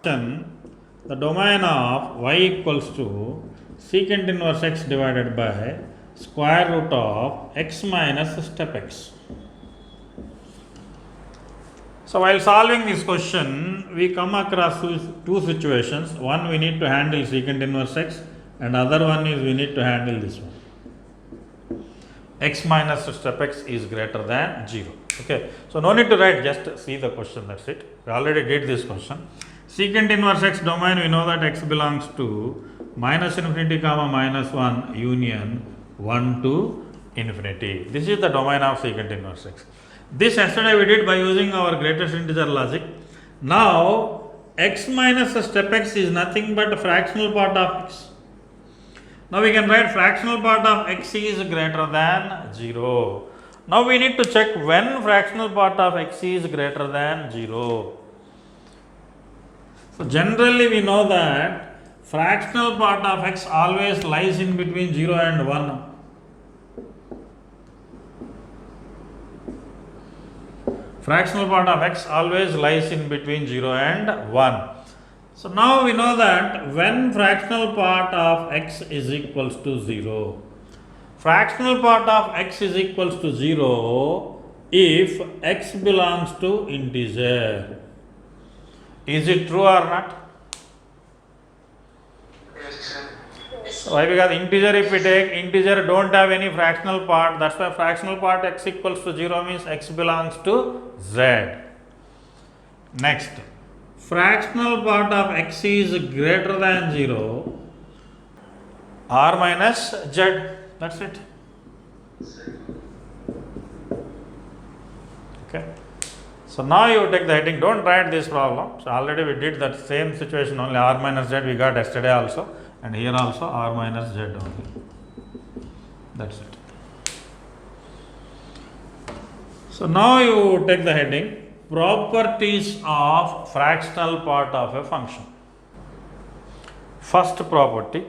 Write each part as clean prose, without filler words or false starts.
The domain of y equals to secant inverse x divided by square root of x minus step x. So while solving this question, we come across two situations. One, we need to handle secant inverse x, and other one is we need to handle this one. X minus step x is greater than 0. Okay, so no need to write, just see the question, that's it. We already did this question. Secant inverse x domain, we know that x belongs to minus infinity comma minus 1 union 1 to infinity. This is the domain of secant inverse x. This yesterday we did by using our greatest integer logic. Now x minus step x is nothing but a fractional part of x. Now we can write fractional part of x is greater than 0. Now we need to check when fractional part of x is greater than 0. So generally we know that fractional part of x always lies in between 0 and 1. Fractional part of x always lies in between 0 and 1. So now we know that when fractional part of x is equals to 0, fractional part of x is equals to 0 if x belongs to integer. Is it true or not? Why? Because integer, if we take integer, don't have any fractional part. That's why fractional part x equals to 0 means x belongs to z. Next, fractional part of x is greater than 0, r minus z. That's it. Okay. So now you take the heading, don't write this problem. So already we did that same situation, only r minus z we got yesterday also, and here also r minus z only. That's it. So now you take the heading, properties of fractional part of a function. First property,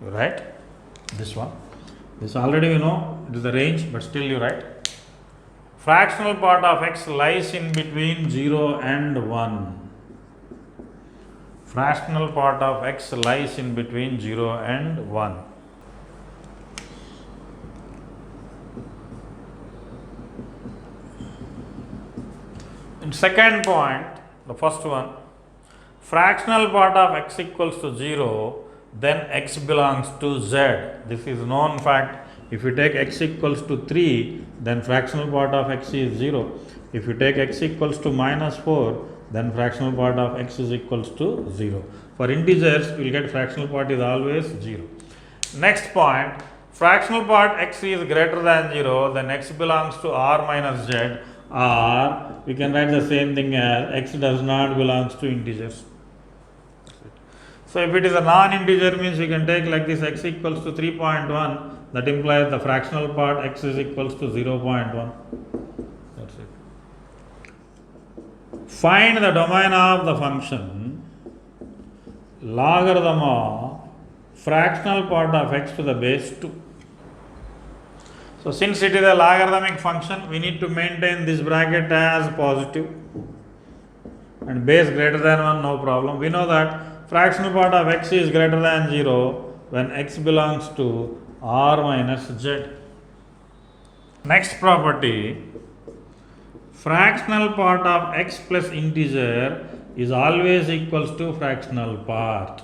you write this one. This already we know, it is the range, but still you write. Fractional part of x lies in between 0 and 1. Fractional part of x lies in between 0 and 1. In second point, the first one, fractional part of x equals to 0, then x belongs to z. This is known fact. If you take x equals to 3, then fractional part of x is 0. If you take x equals to minus 4, then fractional part of x is equals to 0. For integers, you will get fractional part is always 0. Next point, fractional part x is greater than 0, then x belongs to r minus z, or we can write the same thing as x does not belongs to integers. So if it is a non-integer means we can take like this, x equals to 3.1, that implies the fractional part x is equals to 0.1. That's it. Find the domain of the function logarithm of fractional part of x to the base 2. So since it is a logarithmic function, we need to maintain this bracket as positive and base greater than 1, no problem. We know that fractional part of x is greater than 0 when x belongs to r minus z. Next property, fractional part of x plus integer is always equals to fractional part.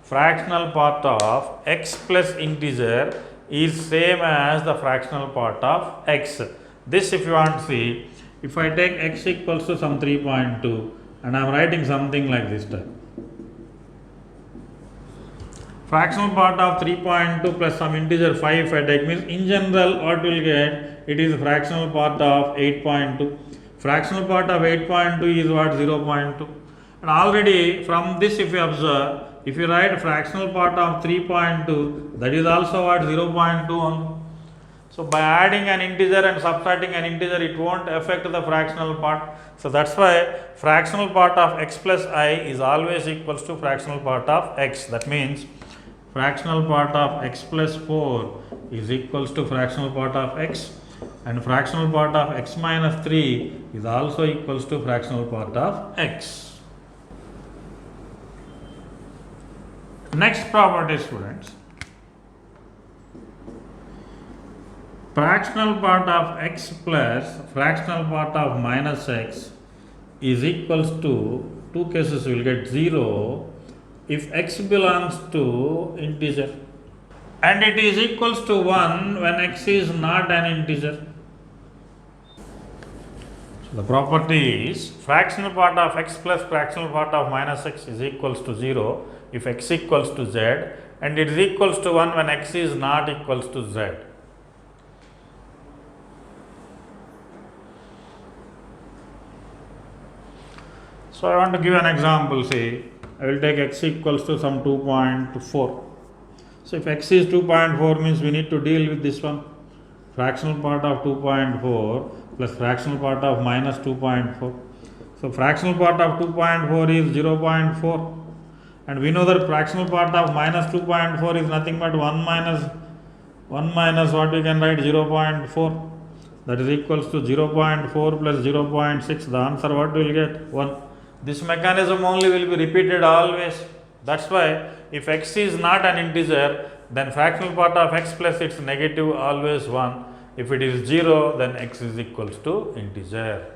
Fractional part of x plus integer is same as the fractional part of x. This if you want to see, if I take x equals to some 3.2 and I am writing something like this type. Fractional part of 3.2 plus some integer 5 if I take means in general what we will get, it is fractional part of 8.2. Fractional part of 8.2 is what, 0.2. And already from this if you observe, if you write fractional part of 3.2, that is also what, 0.2 only. So by adding an integer and subtracting an integer, it won't affect the fractional part. So that's why fractional part of x plus I is always equals to fractional part of x. That means fractional part of x plus 4 is equals to fractional part of x. and fractional part of x minus 3 is also equals to fractional part of x. Next property, students. Fractional part of x plus fractional part of minus x is equals to, two cases we will get 0 if x belongs to integer, and it is equals to 1 when x is not an integer. So the property is fractional part of x plus fractional part of minus x is equals to 0 if x equals to z, and it is equals to 1 when x is not equals to z. So I want to give an example. Say I will take x equals to some 2.4. So if x is 2.4 means we need to deal with this one, fractional part of 2.4 plus fractional part of minus 2.4. So fractional part of 2.4 is 0.4, and we know that fractional part of minus 2.4 is nothing but 1 minus what we can write, 0.4, that is equals to 0.4 plus 0.6. The answer what we will get? 1. This mechanism only will be repeated always. That's why if x is not an integer, then fractional part of x plus its negative always 1. If it is 0, then x is equals to integer.